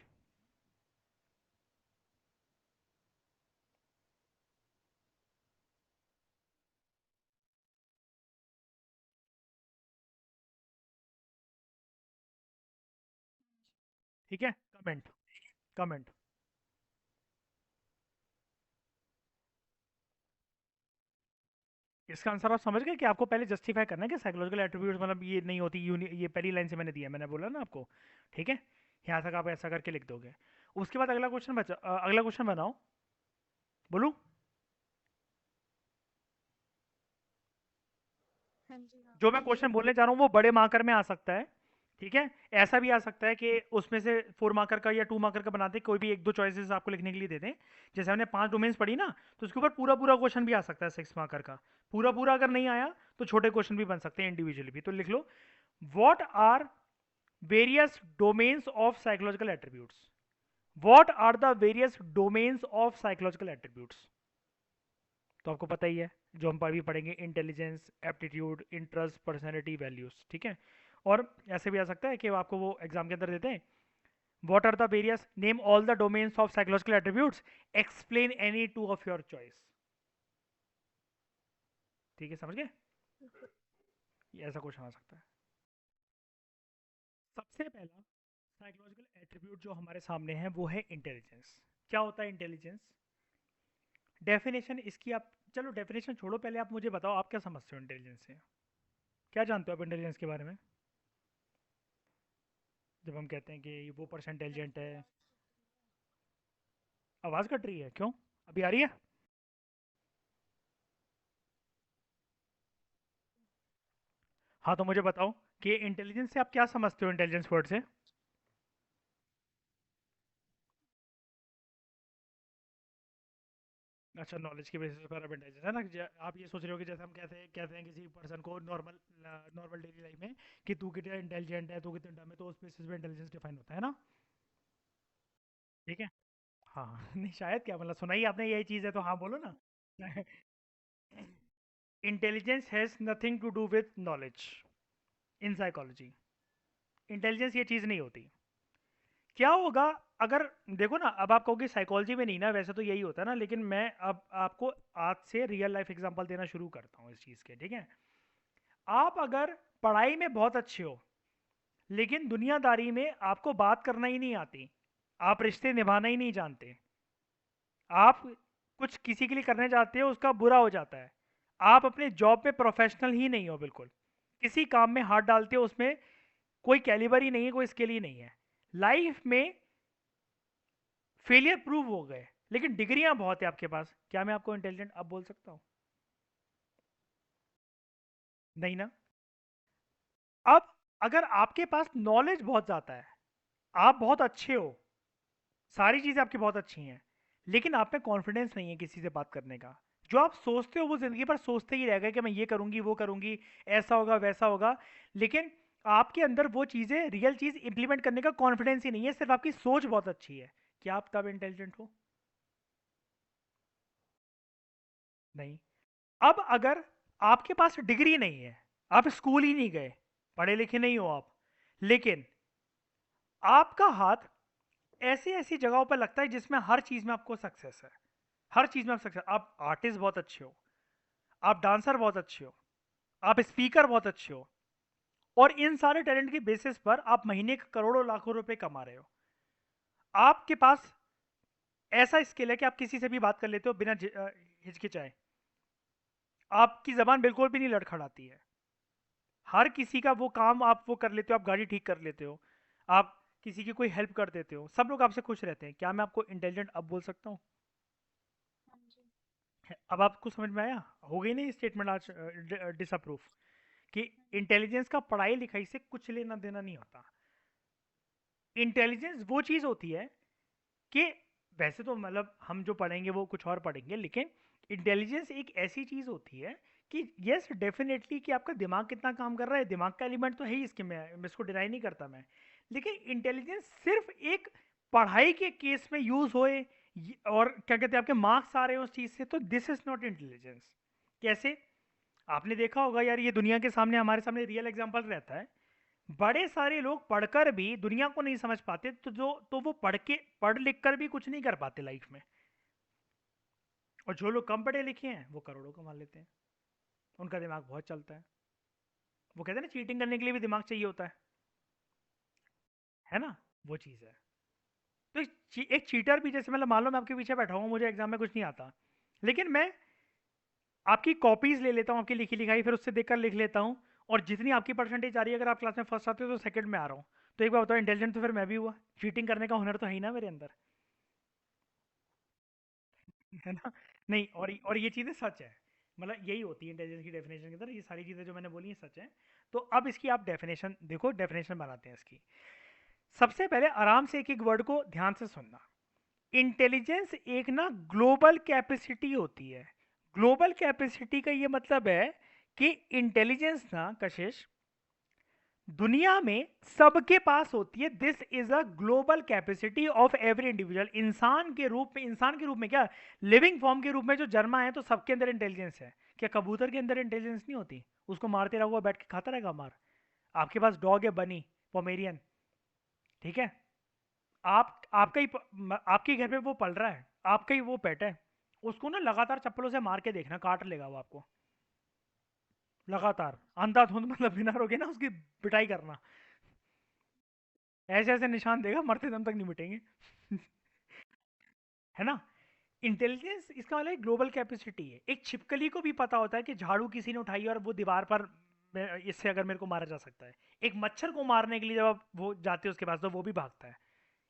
ठीक है, कमेंट, कमेंट। इसका आंसर आप समझ गए कि आपको पहले जस्टिफाई करना है कि साइकोलॉजिकल एट्रीब्यूट्स मतलब ये नहीं होती, ये पहली लाइन से मैंने दिया, मैंने बोला ना आपको। ठीक है, यहाँ तक आप ऐसा करके लिख दोगे। उसके बाद अगला क्वेश्चन बचा, अगला क्वेश्चन बनाओ। बोलूं? हाँ जी, हाँ। जो मैं क्वेश्चन बोलने जा रहा हूँ वो बड़े मार्कर में आ सकता है। ठीक है। ऐसा भी आ सकता है कि उसमें से 4 मार्कर का या 2 मार्कर का बनाते, कोई भी एक दो चॉइसेस आपको लिखने के लिए दे दें। जैसे हमने 5 डोमेन्स पढ़ी ना, तो उसके ऊपर पूरा पूरा क्वेश्चन भी आ सकता है 6 मार्कर का। पूरा पूरा अगर नहीं आया तो छोटे क्वेश्चन भी बन सकते हैं इंडिविजुअली भी। तो लिख लो, what are various domains of psychological attributes. What are the various domains of psychological attributes. तो आपको पता ही है, जो हम अभी पढ़ेंगे, intelligence, aptitude, interest, personality, values. ठीक है। और ऐसे भी आ सकता है कि वो आपको वो एग्जाम के अंदर देते हैं, what are the various, name all the domains of psychological attributes, explain any two of your choice. ठीक है, समझ गए? ये ऐसा क्वेश्चन आ सकता है। सबसे पहला साइकोलॉजिकल एट्रीब्यूट जो हमारे सामने है वो है इंटेलिजेंस। क्या होता है इंटेलिजेंस? डेफिनेशन इसकी आप, चलो डेफिनेशन छोड़ो, पहले आप मुझे बताओ आप क्या समझते हो इंटेलिजेंस से। क्या जानते हो आप इंटेलिजेंस के बारे में? जब हम कहते हैं कि वो पर्सन इंटेलिजेंट है। आवाज़ कट रही है क्यों? अभी आ रही है? हाँ, तो मुझे बताओ कि इंटेलिजेंस से आप क्या समझते हो, इंटेलिजेंस वर्ड से। अच्छा, नॉलेज की बेसिस पर आप इंटेलिजेंस है ना, आप ये सोच रहे हो कि जैसे हम कहते हैं किसी पर्सन को नॉर्मल नॉर्मल डेली लाइफ में कि तू कितना इंटेलिजेंट है, तू कितना डम है, तो उस बेसिस पे इंटेलिजेंस डिफाइन होता है ना। ठीक है। हाँ हाँ, नहीं शायद क्या मतलब सुना ही आपने यही चीज़ है, तो हाँ बोलो ना। Intelligence has nothing to do with knowledge in psychology. Intelligence ये चीज़ नहीं होती। क्या होगा अगर, देखो ना, अब आप कहोगे साइकोलॉजी में नहीं ना, वैसे तो यही होता है ना, लेकिन मैं अब आपको आज से रियल लाइफ एग्जांपल देना शुरू करता हूँ इस चीज़ के। ठीक है। आप अगर पढ़ाई में बहुत अच्छे हो, लेकिन दुनियादारी में आपको बात करना ही नहीं आती, आप रिश्ते निभाना ही नहीं जानते, आप कुछ किसी के लिए करने जाते हो उसका बुरा हो जाता है, आप अपने जॉब में प्रोफेशनल ही नहीं हो, बिल्कुल किसी काम में हाथ डालते हो उसमें कोई कैलिबर ही नहीं है, कोई स्किल ही नहीं है, लाइफ में फेलियर प्रूव हो गए, लेकिन डिग्रियां बहुत है आपके पास, क्या मैं आपको इंटेलिजेंट अब बोल सकता हूँ? नहीं ना। अब अगर आपके पास नॉलेज बहुत ज़्यादा है, आप बहुत अच्छे हो, सारी चीज़ें आपकी बहुत अच्छी हैं, लेकिन आप में कॉन्फिडेंस नहीं है किसी से बात करने का, जो आप सोचते हो वो ज़िंदगी भर सोचते ही रह गए कि मैं ये करूँगी वो करूँगी, ऐसा होगा वैसा होगा, लेकिन आपके अंदर वो चीज़ें, रियल चीज़ इंप्लीमेंट करने का कॉन्फिडेंस ही नहीं है, सिर्फ आपकी सोच बहुत अच्छी है, क्या आप तब इंटेलिजेंट हो? नहीं। अब अगर आपके पास डिग्री नहीं है, आप स्कूल ही नहीं गए, पढ़े लिखे नहीं हो आप, लेकिन आपका हाथ ऐसी ऐसी जगहों पर लगता है जिसमें हर चीज़ में आपको सक्सेस है। हर चीज़ में आप सक्सेस, आप आर्टिस्ट बहुत अच्छे हो, आप डांसर बहुत अच्छे हो, आप स्पीकर बहुत अच्छे हो, और इन सारे टैलेंट के बेसिस पर आप महीने के करोड़ों लाखों रुपए कमा रहे हो। आपके पास ऐसा स्किल है कि आप किसी से भी बात कर लेते हो बिना हिचकिचाए। आपकी ज़बान बिल्कुल भी नहीं लड़खड़ाती है। हर किसी का वो काम आप वो कर लेते हो, आप गाड़ी ठीक कर लेते हो, आप किसी की कोई हेल्प कर देते हो, सब लोग आपसे खुश रहते हैं। क्या मैं आपको इंटेलिजेंट अब बोल सकता हूँ? हाँ जी। अब आपको समझ में आया? हो गई नहीं स्टेटमेंट आज डिसअप्रूव कि हाँ जी। इंटेलिजेंस का पढ़ाई लिखाई से कुछ लेना देना नहीं होता। इंटेलिजेंस वो चीज़ होती है कि वैसे तो मतलब हम जो पढ़ेंगे वो कुछ और पढ़ेंगे, लेकिन इंटेलिजेंस एक ऐसी चीज़ होती है कि यस डेफिनेटली कि आपका दिमाग कितना काम कर रहा है, दिमाग का एलिमेंट तो है ही इसके मैं इसको डिनाई नहीं करता मैं। लेकिन इंटेलिजेंस सिर्फ एक पढ़ाई के केस में यूज होए और क्या कहते हैं आपके मार्क्स आ रहे हैं उस चीज़ से, तो दिस इज नॉट इंटेलिजेंस। कैसे? आपने देखा होगा यार, ये दुनिया के सामने हमारे सामने रियल एग्जांपल रहता है। बड़े सारे लोग पढ़कर भी दुनिया को नहीं समझ पाते, तो वो पढ़ लिख कर भी कुछ नहीं कर पाते लाइफ में। और जो लोग कम पढ़े लिखे हैं वो करोड़ों कमा लेते हैं। उनका दिमाग बहुत चलता है। वो कहते हैं ना, चीटिंग करने के लिए भी दिमाग चाहिए होता है ना? वो चीज़ है। तो एक चीटर भी, जैसे मतलब मान लो मैं आपके पीछे बैठा हूँ, मुझे एग्जाम में कुछ नहीं आता, लेकिन मैं आपकी कॉपीज ले लेता हूँ, आपकी लिखी लिखाई, फिर उससे देखकर लिख लेता हूँ, और जितनी आपकी परसेंटेज आ रही है, अगर आप क्लास में फर्स्ट आते हो तो सेकंड में आ रहा हूँ, तो एक बार बताओ, इंटेलिजेंट तो फिर मैं भी हुआ। चीटिंग करने का हुनर तो है ही ना मेरे अंदर, है ना? नहीं, और ये चीज़ें सच है। मतलब यही होती है इंटेलिजेंस की डेफिनेशन के अंदर, ये सारी चीज़ें जो मैंने बोली हैं सच है। तो अब इसकी आप डेफिनेशन देखो, डेफिनेशन बनाते हैं इसकी। सबसे पहले आराम से एक एक वर्ड को ध्यान से सुनना। इंटेलिजेंस एक ना ग्लोबल कैपेसिटी होती है। ग्लोबल कैपेसिटी का ये मतलब है कि इंटेलिजेंस ना कशिश दुनिया में सबके पास होती है। This is a global capacity of every individual. इंसान के रूप में क्या, लिविंग फॉर्म के रूप में जो जन्मा है, तो सबके अंदर इंटेलिजेंस है। क्या कबूतर के अंदर इंटेलिजेंस नहीं होती? उसको मारते रहोगे, बैठ के खाता रहेगा मार। आपके पास डॉग है बनी, पोमेरियन, ठीक है? आप आपका ही आपके घर पे वो पल रहा है, आपका ही वो पेट है। उसको ना लगातार चप्पलों से मार के देखना, काट लेगा वो आपको लगातार। अंधाधुंध मतलब बिना रोके ना उसकी पिटाई करना, ऐसे ऐसे निशान देगा, मरते दम तक नहीं मिटेंगे। है ना? इंटेलिजेंस इसका मतलब ग्लोबल कैपेसिटी है। एक छिपकली को भी पता होता है कि झाड़ू किसी ने उठाई है और वो दीवार पर इससे अगर मेरे को मारा जा सकता है। एक मच्छर को मारने के लिए जब आप वो जाते हो उसके पास, तो वो भी भागता है।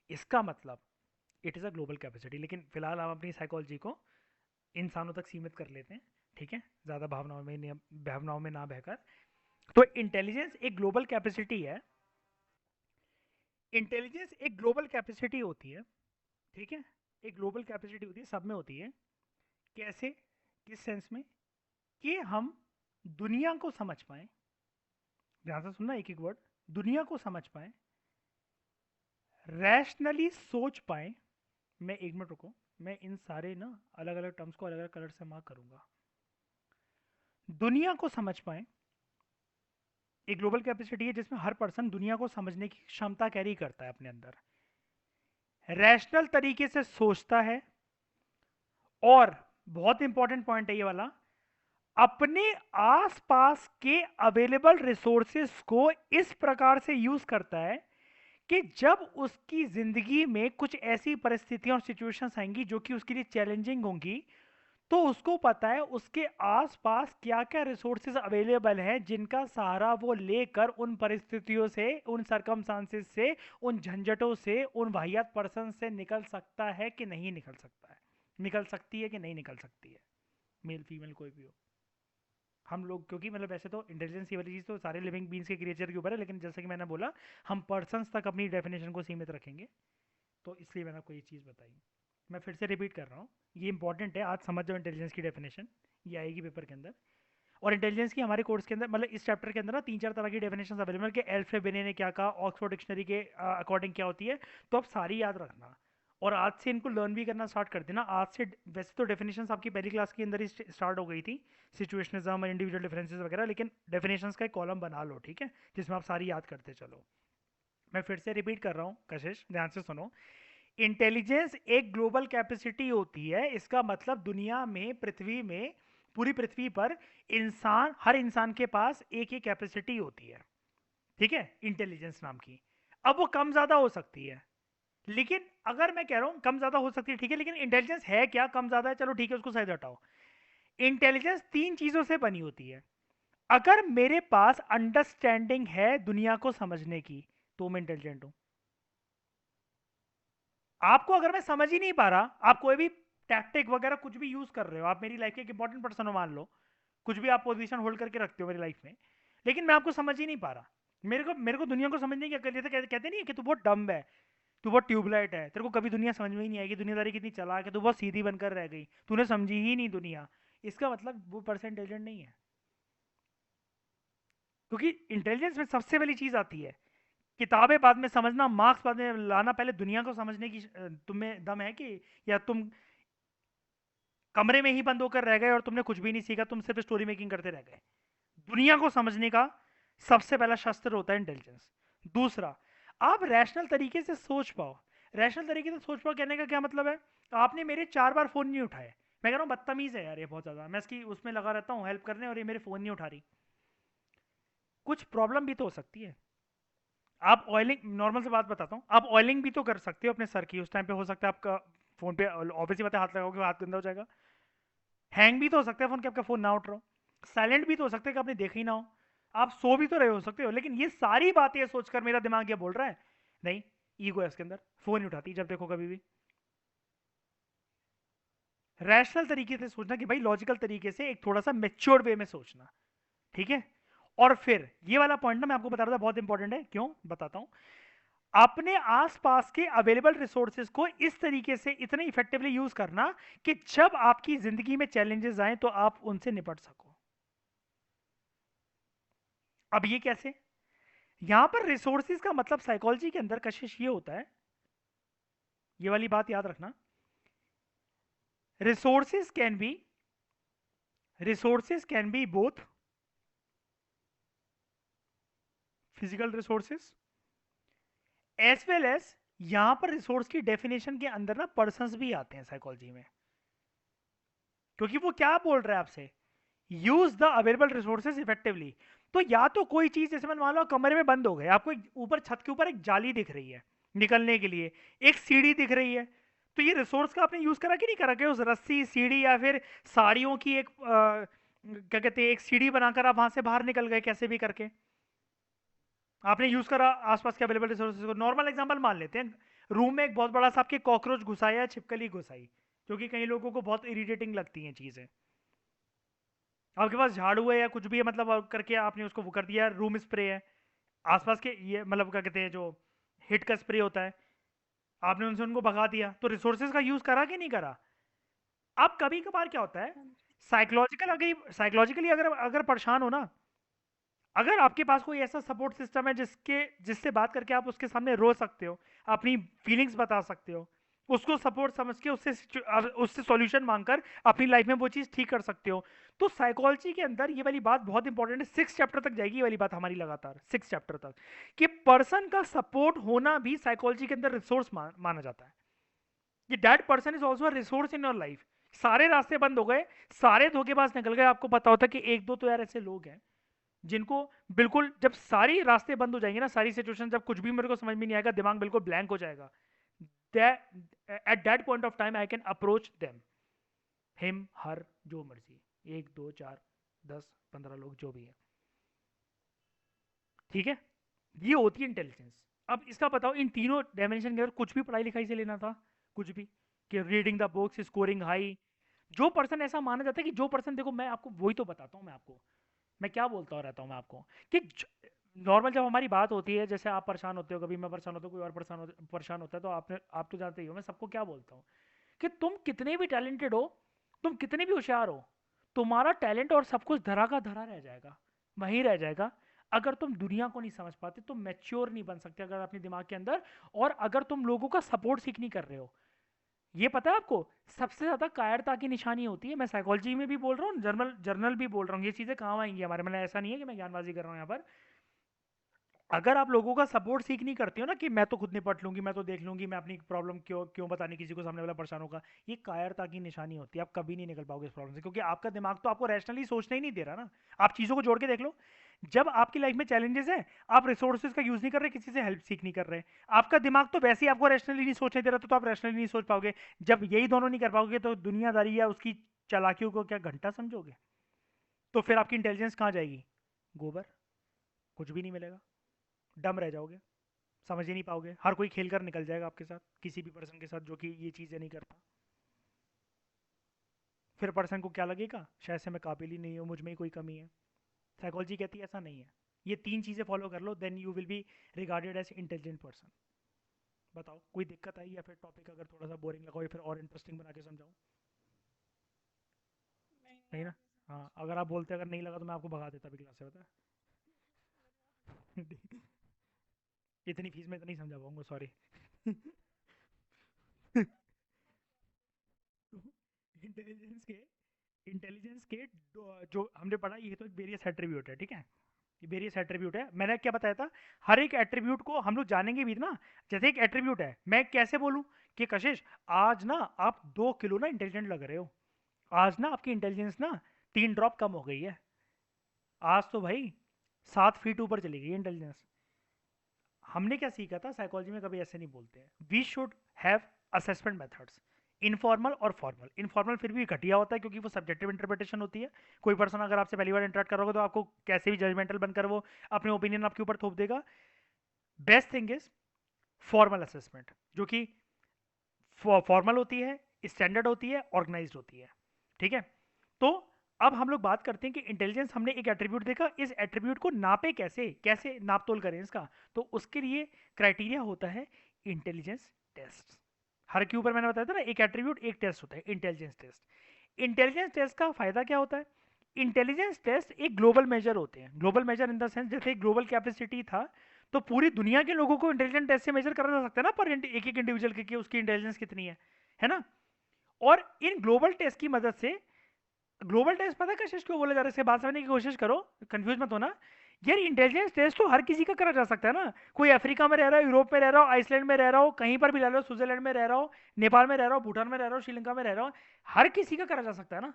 इसका मतलब it is a global capacity. लेकिन फिलहाल हम अपनी साइकोलॉजी को इंसानों तक सीमित कर लेते हैं, ठीक है? ज़्यादा भावनाओं में ना बहकर। तो इंटेलिजेंस एक ग्लोबल कैपेसिटी है। इंटेलिजेंस एक ग्लोबल कैपेसिटी होती है, ठीक है? एक ग्लोबल कैपेसिटी होती है, सब में होती है। कैसे? किस सेंस में? कि हम दुनिया को समझ पाएँ, ध्यान से सुनना एक-एक वर्ड, दुनिया को समझ पाएँ, रैशनली सोच पाएँ। मैं 1 मिनट रुको, मैं इन सारे ना अलग-अलग टर्म्स को अलग-अलग कलर से मार्क करूँगा। दुनिया को समझ पाएँ, एक ग्लोबल कैपेसिटी है जिसमें हर पर्सन दुनिया को समझने की क्षमता कैरी करता है अपने अंदर। रैशनल तरीके से सोचता है, और बहुत इंपॉर्टेंट पॉइंट है ये वाला, अपने आसपास के अवेलेबल रिसोर्सेस को इस प्रकार से यूज करता है कि जब उसकी जिंदगी में कुछ ऐसी परिस्थितियां और सिचुएशंस आएंगी जो कि उसके लिए चैलेंजिंग होंगी, तो उसको पता है उसके आसपास क्या क्या रिसोर्सेज अवेलेबल हैं जिनका सहारा वो लेकर उन परिस्थितियों से, उन सरकमस्टांसेस से, उन झंझटों से, उन वाहियात पर्सन से निकल सकता है कि नहीं निकल सकता है, निकल सकती है कि नहीं निकल सकती है, मेल फीमेल कोई भी हो। हम लोग क्योंकि मतलब वैसे तो इंटेलिजेंस वाली चीज़ तो सारे लिविंग बींग्स के क्रिएचर के ऊपर है, लेकिन जैसे कि मैंने बोला, हम पर्सन्स तक अपनी डेफिनेशन को सीमित रखेंगे, तो इसलिए मैंने आपको ये चीज़ बताई। मैं फिर से रिपीट कर रहा हूँ, ये इंपॉर्टेंट है, आज समझ जाओ इंटेलिजेंस की डेफिनेशन, ये आएगी पेपर के अंदर। और इंटेलिजेंस की हमारे कोर्स के अंदर, मतलब इस चैप्टर के अंदर ना 3-4 तरह की डेफिनेशन अवेलेबल, कि एल्फ्रे बेने ने क्या कहा, ऑक्सफोर्ड डिक्शनरी के अकॉर्डिंग क्या होती है, तो आप सारी याद रखना। और आज से इनको लर्न भी करना स्टार्ट कर देना आज से। वैसे तो डेफिनेशंस आपकी पहली क्लास के अंदर ही स्टार्ट हो गई थी, सिचुएशनिज्म और इंडिविजुअल डिफरेंसेस वगैरह, लेकिन डेफिनेशंस का एक कॉलम बना लो, ठीक है, जिसमें आप सारी याद करते चलो। मैं फिर से रिपीट कर रहा हूँ कशिश, ध्यान से सुनो। इंटेलिजेंस एक ग्लोबल कैपेसिटी होती है, इसका मतलब दुनिया में, पृथ्वी में, पूरी पृथ्वी पर इंसान, हर इंसान के पास एक ही कैपेसिटी होती है, ठीक है, इंटेलिजेंस नाम की। अब वो कम ज्यादा हो सकती है, लेकिन अगर मैं कह रहा हूं कम ज्यादा हो सकती है, ठीक है, लेकिन इंटेलिजेंस है क्या, कम ज्यादा है, चलो ठीक है, उसको साइड हटाओ। इंटेलिजेंस तीन चीजों से बनी होती है। अगर मेरे पास अंडरस्टैंडिंग है दुनिया को समझने की, तो मैं इंटेलिजेंट हूं। आपको अगर मैं समझ ही नहीं पा रहा, आप कोई भी टैक्टिक वगैरह कुछ भी यूज कर रहे हो, आप मेरी लाइफ के एक इंपॉर्टेंट पर्सन हो मान लो, कुछ भी आप पोजीशन होल्ड करके रखते हो मेरी लाइफ में, लेकिन मैं आपको समझ ही नहीं पा रहा। मेरे को दुनिया को समझने की अकल, जैसे कहते नहीं है कि तू बहुत डम्ब है, तू बहुत ट्यूबलाइट है, तेरे को कभी दुनिया समझ में ही नहीं आएगी, दुनियादारी कितनी चालाक है, तू बहुत सीधी बनकर रह गई, तूने समझी ही नहीं दुनिया। इसका मतलब वो पर्सन इंटेलिजेंट नहीं है, क्योंकि इंटेलिजेंस में सबसे पहली चीज आती है किताबें बाद में समझना, मार्क्स बाद में लाना, पहले दुनिया को समझने की तुम में दम है कि, या तुम कमरे में ही बंद होकर रह गए और तुमने कुछ भी नहीं सीखा, तुम सिर्फ स्टोरी मेकिंग करते रह गए। दुनिया को समझने का सबसे पहला शस्त्र होता है इंटेलिजेंस। दूसरा, आप रैशनल तरीके से सोच पाओ। रैशनल तरीके से सोच पाओ कहने का क्या मतलब है? आपने मेरे 4 बार फोन नहीं उठाए, मैं कह रहा हूँ बदतमीज है यार ये बहुत ज्यादा, मैं इसकी उसमें लगा रहता हूँ हेल्प करने, और ये मेरे फोन नहीं उठा रही। कुछ प्रॉब्लम भी तो हो सकती है। आप ऑयलिंग, नॉर्मल से बात बताता हूँ, आप ऑयलिंग भी तो कर सकते हो अपने सर की, उस टाइम पे हो सकता है आपका फोन पे ऑब्वियसली बात है, हाथ लगाओगे हाथ गंदा हो जाएगा। हैंग भी तो हो सकता है फोन, कि आपका फोन ना उठ रहा हो। साइलेंट भी तो हो सकता है कि आपने देखा ही ना हो। आप सो भी तो रहे हो सकते हो, लेकिन ये सारी बातें सोचकर मेरा दिमाग ये बोल रहा है, नहीं, ईगो है इसके अंदर, फोन नहीं उठाती जब देखो कभी भी। रैशनल तरीके से सोचना, कि भाई लॉजिकल तरीके से, एक थोड़ा सा मेच्योर वे में सोचना, ठीक है। और फिर ये वाला पॉइंट ना मैं आपको बता रहा था, बहुत इंपॉर्टेंट है, क्यों बताता हूं। अपने आसपास के अवेलेबल रिसोर्सेज को इस तरीके से इतने इफेक्टिवली यूज करना कि जब आपकी जिंदगी में चैलेंजेस आए तो आप उनसे निपट सको। अब ये कैसे? यहां पर रिसोर्सेज का मतलब साइकोलॉजी के अंदर कशिश ये होता है, ये वाली बात याद रखना। Resources can be, resources can be both physical resources as well as, यहां पर रिसोर्स की डेफिनेशन के अंदर ना पर्संस भी आते हैं साइकोलॉजी में। क्योंकि वो क्या बोल रहा है आपसे, use the available resources effectively. तो या तो कोई चीज, जैसे मैं मान लो कमरे में बंद हो गए, आपको ऊपर छत के ऊपर एक जाली दिख रही है निकलने के लिए, एक सीढ़ी दिख रही है, तो ये रिसोर्स का आपने यूज करा कि नहीं करा, कि उस रस्सी, सीढ़ी, या फिर साड़ियों की एक क्या कहते हैं, एक सीढ़ी बनाकर आप वहां से बाहर निकल गए कैसे भी करके, आपने यूज करा आसपास के अवेलेबल रिसोर्सेज को। नॉर्मल एग्जांपल मान लेते हैं, रूम में एक बहुत बड़ा सा आपके कॉकरोच घुसाया, छिपकली घुसाई, जो कि कई लोगों को बहुत इरिटेटिंग लगती हैं चीजें। आपके पास झाड़ू है या कुछ भी है, मतलब करके आपने उसको वो कर दिया, रूम स्प्रे है, आसपास के ये मतलब क्या कहते हैं जो हिट का स्प्रे होता है, आपने उनसे उनको भगा दिया, तो रिसोर्सेज का यूज करा कि नहीं करा? अब कभी कभार क्या होता है, हाँ जी। साइकोलॉजिकली अगर अगर परेशान हो ना, अगर आपके पास कोई ऐसा सपोर्ट सिस्टम है जिससे बात करके आप उसके सामने रो सकते हो, अपनी फीलिंग्स बता सकते हो, उसको सपोर्ट समझ के उससे सॉल्यूशन मांगकर अपनी लाइफ में वो चीज़ ठीक कर सकते हो। तो साइकोलॉजी के अंदर ये वाली बात बहुत इंपॉर्टेंट है, 6 चैप्टर तक जाएगी ये वाली बात हमारी, लगातार 6 चैप्टर तक, कि पर्सन का सपोर्ट होना भी साइकोलॉजी के अंदर रिसोर्स माना जाता है। कि that person is also resource in your life. सारे रास्ते बंद हो गए, सारे धोखेबाज निकल गए, आपको पता होता कि एक दो तो यार ऐसे लोग हैं जिनको बिल्कुल, जब सारी रास्ते बंद हो जाएंगे ना, सारी सिचुएशन, जब कुछ भी मेरे को समझ में नहीं आएगा, दिमाग बिल्कुल ब्लैंक हो जाएगा, at that point of time I can approach them, him her, जो मर्जी, एक दो चार 10 15 लोग जो भी है, ठीक है। ये होती है इंटेलिजेंस। अब इसका बताओ, इन तीनों डायमेंशन के अंदर कुछ भी पढ़ाई लिखाई से लेना था, कुछ भी, कि reading the books, scoring high, जो पर्सन ऐसा माना जाता है कि जो पर्सन, देखो मैं आपको वही तो बताता हूँ, मैं आपको, मैं क्या बोलता रहता हूँ मैं आपको, कि नॉर्मल जब हमारी बात होती है, जैसे आप परेशान होते हो, कभी मैं परेशान होता हूँ, कोई और परेशान होता है, तो आप तो जानते ही हो मैं सबको क्या बोलता हूँ, कि तुम कितने भी टैलेंटेड हो, तुम कितने भी होशियार हो, तुम्हारा टैलेंट और सब कुछ धरा का धरा रह जाएगा, वहीं रह जाएगा। अगर तुम दुनिया को नहीं समझ पाते, तुम मैच्योर नहीं बन सकते अगर अपने दिमाग के अंदर, और अगर तुम लोगों का सपोर्ट सीख नहीं कर रहे हो। ये पता है आपको, सबसे ज्यादा कायरता की निशानी होती है, मैं साइकोलॉजी में भी बोल रहा हूँ, जर्नल जर्नल भी बोल रहा हूँ, ये चीजें काम आएंगी हमारे, मतलब ऐसा नहीं है कि मैं ज्ञानबाजी कर रहा हूँ यहाँ पर। अगर आप लोगों का सपोर्ट सीख नहीं करते हो ना कि मैं तो खुद निपट लूंगी, मैं तो देख लूंगी, मैं अपनी प्रॉब्लम क्यों क्यों बताने किसी को, सामने वाला परेशान होगा, ये कायरता की निशानी होती है। आप कभी नहीं निकल पाओगे इस प्रॉब्लम से, क्योंकि आपका दिमाग तो आपको रैशनली सोचना ही नहीं दे रहा ना। आप चीज़ों को जोड़ के देख लो। जब आपकी लाइफ में चैलेंजेस है, आप रिसोर्सेज का यूज नहीं कर रहे, किसी से हेल्प सीख नहीं कर रहे, आपका दिमाग तो वैसे ही आपको रैशनली नहीं सोचने दे रहा, तो आप रैशनली नहीं सोच पाओगे। जब यही दोनों नहीं कर पाओगे तो दुनियादारी या उसकी चालाकियों को क्या घंटा समझोगे? तो फिर आपकी इंटेलिजेंस कहाँ जाएगी? गोबर। कुछ भी नहीं मिलेगा। डम रह जाओगे। समझ ही नहीं पाओगे। हर कोई खेल कर निकल जाएगा आपके साथ, किसी भी पर्सन के साथ जो कि ये चीज़ें नहीं करता। फिर पर्सन को क्या लगेगा? शायद से मैं काबिल ही नहीं हूँ, मुझ में ही कोई कमी है। साइकोलॉजी कहती है ऐसा नहीं है। ये तीन चीज़ें फॉलो कर लो, then you will be regarded as intelligent person. बताओ कोई दिक्कत आई, या फिर टॉपिक अगर थोड़ा सा बोरिंग लगा हो, या फिर और इंटरेस्टिंग बना के समझाऊँ? नहीं नहीं, नहीं ना? आगे हाँ, समझ। अगर आप बोलते अगर नहीं लगा तो मैं आपको भगा देता अभी क्लास से, बता। इतनी फीस में तो नहीं समझा पाऊंगा, सॉरी। इंटेलिजेंस के जो हमने पढ़ा, ये तो एक वेरियस एट्रीब्यूट है, ठीक है। ये वेरियस एट्रीब्यूट है, मैंने क्या बताया था? हर एक एट्रीब्यूट को हम लोग जानेंगे भी ना। जैसे एक एट्रीब्यूट है, मैं कैसे बोलूं कि कशिश, आज ना आप 2 किलो ना इंटेलिजेंट लग रहे हो। आज ना आपकी इंटेलिजेंस ना 3 ड्रॉप कम हो गई है। आज तो भाई 7 फीट ऊपर चली गई इंटेलिजेंस। हमने क्या सीखा था साइकोलॉजी में, कभी ऐसे नहीं बोलते हैं। We should have assessment methods, informal और फॉर्मल। इनफॉर्मल फिर भी घटिया होता है, क्योंकि वो सब्जेक्टिव इंटरप्रिटेशन होती है। कोई पर्सन अगर आपसे पहली बार इंटरेक्ट करोगे तो आपको कैसे भी जजमेंटल बनकर वो अपने ओपिनियन आपके ऊपर थोप देगा। Best thing is formal assessment, जो कि फॉर्मल होती है, स्टैंडर्ड होती है, ऑर्गेनाइज्ड होती है। ठीक है। तो अब हम लोग बात करते हैं कि इंटेलिजेंस, हमने एक एट्रीब्यूट देखा, इस एट्रीब्यूट को नापे कैसे, कैसे नाप तोल करें इसका। तो उसके लिए क्राइटेरिया होता है इंटेलिजेंस टेस्ट। हर के ऊपर मैंने बताया था ना, एक एट्रीब्यूट एक टेस्ट होता है, इंटेलिजेंस टेस्ट। इंटेलिजेंस टेस्ट का फायदा क्या होता है? इंटेलिजेंस टेस्ट एक ग्लोबल मेजर होते हैं। Global measure in the sense, जैसे एक ग्लोबल कैपेसिटी था, तो पूरी दुनिया के लोगों को इंटेलिजेंस टेस्ट से मेजर करा जा सकता है ना, पर एक एक इंडिविजुअल की कि उसकी इंटेलिजेंस कितनी है ना। और इन ग्लोबल टेस्ट की मदद से, ग्लोबल टेस्ट पता है कशिश क्यों बोला जा रहा है, इससे बात समझने की कोशिश करो, कंफ्यूज मत होना। यार इंटेलिजेंस टेस्ट तो हर किसी का करा जा सकता है ना। कोई अफ्रीका में रह रहा हो, यूरोप में रह रहा हो, आइसलैंड में रह रहा हो, कहीं पर भी रह रहा हो, स्विट्जरलैंड में रह रहा हो, नेपाल में रह रहा हो, भूटान में रह रहा हो, श्रीलंका में रह रहा हो, हर किसी का करा जा सकता है ना।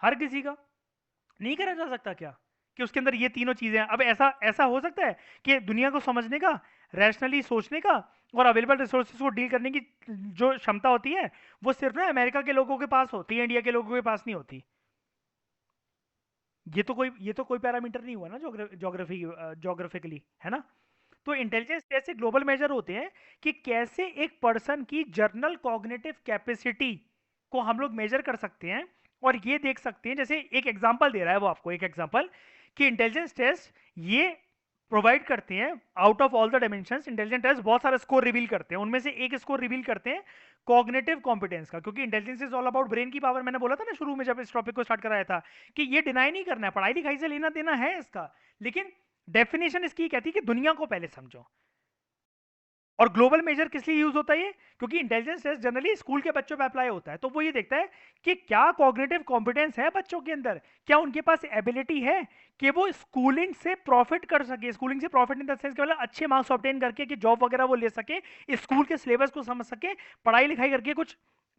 हर किसी का नहीं करा जा सकता क्या? कि उसके अंदर ये तीनों चीजें हैं। अब ऐसा ऐसा हो सकता है कि दुनिया को समझने का, रैशनली सोचने का, और अवेलेबल रिसोर्सेज को डील करने की जो क्षमता होती है, वो सिर्फ ना अमेरिका के लोगों के पास होती है, इंडिया के लोगों के पास नहीं होती। ये तो कोई पैरामीटर नहीं हुआ ना, जोग्राफिकली, है ना। तो इंटेलिजेंस कैसे ग्लोबल मेजर होते हैं, कि कैसे एक पर्सन की जर्नल कॉग्निटिव कैपेसिटी को हम लोग मेजर कर सकते हैं। और ये देख सकते हैं, जैसे एक एग्जांपल दे रहा है वो आपको, एक एग्जांपल, कि इंटेलिजेंस टेस्ट ये प्रोवाइड करते हैं, out of all the dimensions intelligence test बहुत सारे स्कोर रिवील करते हैं, उनमें से एक स्कोर रिवील करते हैं कॉग्निटिव कॉम्पिटेंस का। क्योंकि intelligence is all about brain की पावर, मैंने बोला था ना शुरू में जब इस टॉपिक को स्टार्ट कराया था, कि ये डिनाई नहीं करना है, पढ़ाई लिखाई से लेना देना है इसका, लेकिन डेफिनेशन इसकी कहती है कि दुनिया को पहले समझो। और ग्लोबल मेजर किस लिए यूज होता है ये? क्योंकि इंटेलिजेंस टेस्ट जनरली स्कूल के बच्चों पे अप्लाई होता है, तो वो ये देखता है कि क्या कॉग्निटिव कॉम्पिटेंस है बच्चों के अंदर, क्या उनके पास एबिलिटी है कि वो स्कूलिंग से प्रॉफिट कर सके। स्कूलिंग से प्रॉफिट इन द सेंस, मतलब अच्छे मार्क्स ऑब्टेन करके कि जॉब वगैरह वो ले सके, स्कूल के सिलेबस को समझ सके, पढ़ाई लिखाई करके कुछ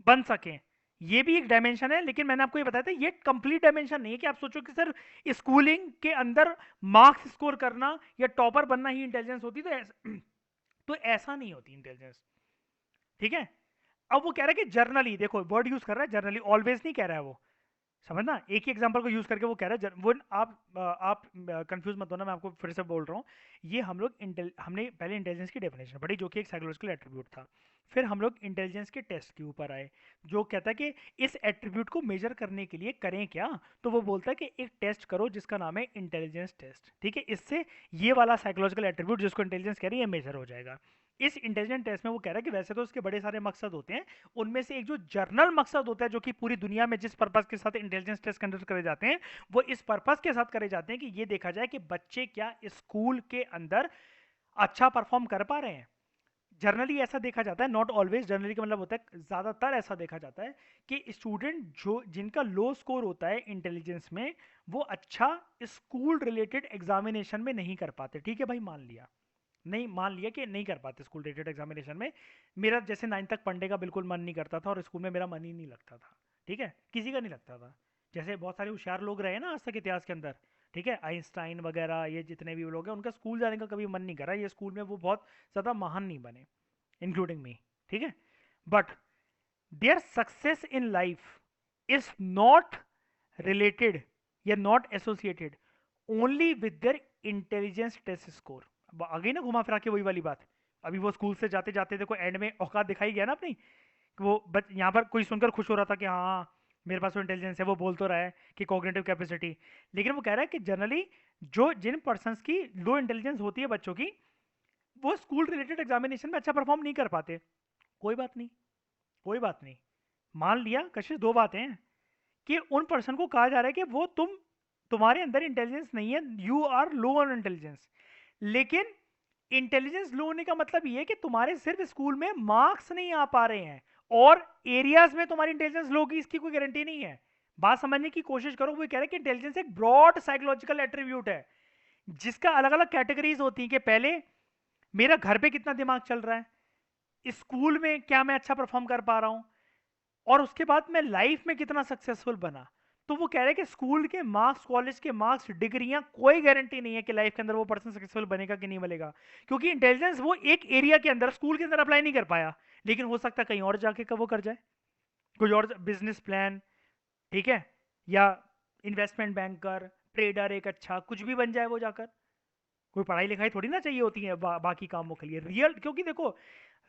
बन सके। ये भी एक डायमेंशन है, लेकिन मैंने आपको ये बताया था, ये कंप्लीट डायमेंशन नहीं है कि आप सोचो कि सर स्कूलिंग के अंदर मार्क्स स्कोर करना या टॉपर बनना ही इंटेलिजेंस होती, तो ऐसा नहीं होती इंटेलिजेंस। ठीक है। अब वो कह रहा है कि जर्नली, देखो वर्ड यूज कर रहा है, जर्नली, ऑलवेज नहीं कह रहा है वो। समझना, एक ही एग्जांपल को यूज करके वो कह रहा है वो आप कंफ्यूज मत होना, मैं आपको फिर से बोल रहा हूँ। ये हम लोग हमने पहले इंटेलिजेंस की डेफिनेशन पढ़ी, जो कि एक साइकोलॉजिकल एट्रीब्यूट था। फिर हम लोग इंटेलिजेंस के टेस्ट के ऊपर आए, जो कहता है कि इस एट्रीब्यूट को मेजर करने के लिए करें क्या। तो वो बोलता है कि एक टेस्ट करो जिसका नाम है इंटेलिजेंस टेस्ट। ठीक है, इससे ये वाला साइकोलॉजिकल एट्रीब्यूट जिसको इंटेलिजेंस कह रही है, मेजर हो जाएगा। इस इंटेलिजेंट टेस्ट में वो कह रहा है कि वैसे तो उसके बड़े सारे मकसद होते हैं, उनमें से एक जो जर्नल मकसद होता है, जो कि पूरी दुनिया में जिस पर्पस के साथ इंटेलिजेंस टेस्ट कंडक्ट करे जाते हैं, वो इस पर्पस के साथ करे जाते हैं कि ये देखा जाए कि बच्चे क्या स्कूल के अंदर अच्छा परफॉर्म कर पा रहे हैं। जनरली ऐसा देखा जाता है, नॉट ऑलवेज, जनरली का मतलब होता है ज़्यादातर ऐसा देखा जाता है कि स्टूडेंट जो जिनका लो स्कोर होता है इंटेलिजेंस में, वो अच्छा स्कूल रिलेटेड एग्जामिनेशन में नहीं कर पाते। ठीक है भाई, मान लिया, नहीं मान लिया कि नहीं कर पाते स्कूल रिलेटेड एग्जामिनेशन में। मेरा जैसे 9 तक पढ़ने का बिल्कुल मन नहीं करता था और स्कूल में मेरा मन ही नहीं लगता था। ठीक है, किसी का नहीं लगता था। जैसे बहुत सारे होशियार लोग रहे ना आज तक इतिहास के अंदर, ठीक है, आइंस्टाइन वगैरह, ये जितने भी लोग हैं, उनका स्कूल जाने का कभी मन नहीं करा, ये स्कूल में वो बहुत ज़्यादा महान नहीं बने, इंक्लूडिंग मी। ठीक है, but their success in life is not related या not associated only with their intelligence test score. अब आ गई ना घुमा फिरा के वही वाली बात। अभी वो स्कूल से जाते जाते देखो एंड में औकात दिखाई गया ना अपनी, कि वो बच यहाँ पर कोई सुनकर खुश हो रहा था कि हाँ मेरे पास तो इंटेलिजेंस है, वो बोल तो रहा है कि कॉग्निटिव कैपेसिटी, लेकिन वो कह रहा है कि जनरली जो जिन पर्सन्स की लो इंटेलिजेंस होती है बच्चों की, वो स्कूल रिलेटेड एग्जामिनेशन में अच्छा परफॉर्म नहीं कर पाते। कोई बात नहीं, कोई बात नहीं, मान लिया कशिश, दो बातें हैं कि उन पर्सन को कहा जा रहा है कि वो तुम्हारे अंदर इंटेलिजेंस नहीं है, you are low on intelligence. लेकिन इंटेलिजेंस लो होने का मतलब ये है कि तुम्हारे सिर्फ स्कूल में मार्क्स नहीं आ पा रहे हैं और एरियाज में तुम्हारी इंटेलिजेंस लो की इसकी कोई गारंटी नहीं है। बात समझने की कोशिश करो, वो कह रहे हैं कि इंटेलिजेंस एक ब्रॉड साइकोलॉजिकल एट्रीब्यूट है जिसका अलग अलग कैटेगरीज होती हैं कि पहले मेरा घर पे कितना दिमाग चल रहा है, स्कूल में क्या मैं अच्छा परफॉर्म कर पा रहा हूं, और उसके बाद मैं लाइफ में कितना सक्सेसफुल बना। तो वो कह रहे हैं कि स्कूल के मार्क्स, कॉलेज के मार्क्स, डिग्रियां कोई गारंटी नहीं है कि लाइफ के अंदर वो पर्सन सक्सेसफुल बनेगा कि नहीं बनेगा। क्योंकि इंटेलिजेंस वो एक एरिया के अंदर, स्कूल के अंदर अप्लाई नहीं कर पाया, लेकिन हो सकता है कहीं और जाके कब वो कर जाए, कोई और बिजनेस प्लान, ठीक है, या इन्वेस्टमेंट बैंकर, ट्रेडर, एक अच्छा कुछ भी बन जाए वो जाकर। कोई पढ़ाई लिखाई थोड़ी ना चाहिए होती है बाकी कामों के लिए रियल, क्योंकि देखो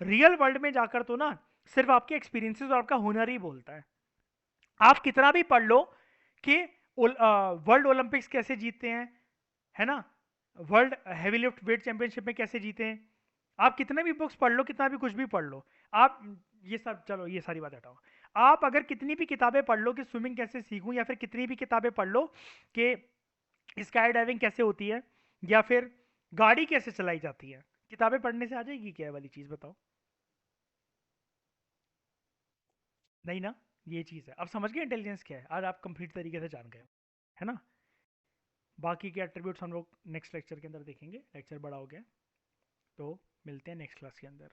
रियल वर्ल्ड में जाकर तो ना सिर्फ आपके एक्सपीरियंसेस और आपका हुनर ही बोलता है। आप कितना भी पढ़ लो कि वर्ल्ड ओलंपिक्स कैसे जीतते हैं, है ना, world heavy lift weight championship में कैसे जीते हैं, आप कितने भी बुक्स पढ़ लो, कितना भी कुछ भी पढ़ लो, आप ये सब चलो ये सारी बात हटाओ, आप अगर कितनी भी किताबें पढ़ लो कि स्विमिंग कैसे सीखूं, या फिर कितनी भी किताबें पढ़ लो कि स्काई डाइविंग कैसे होती है, या फिर गाड़ी कैसे चलाई जाती है, किताबें पढ़ने से आ जाएगी क्या ये वाली चीज़, बताओ। नहीं ना, ये चीज़ है। अब समझ गए इंटेलिजेंस क्या है, आज आप कंप्लीट तरीके से जान गए हो, है ना। बाकी के एट्रीब्यूट्स हम लोग नेक्स्ट लेक्चर के अंदर देखेंगे, लेक्चर बड़ा हो गया, तो मिलते हैं नेक्स्ट क्लास के अंदर।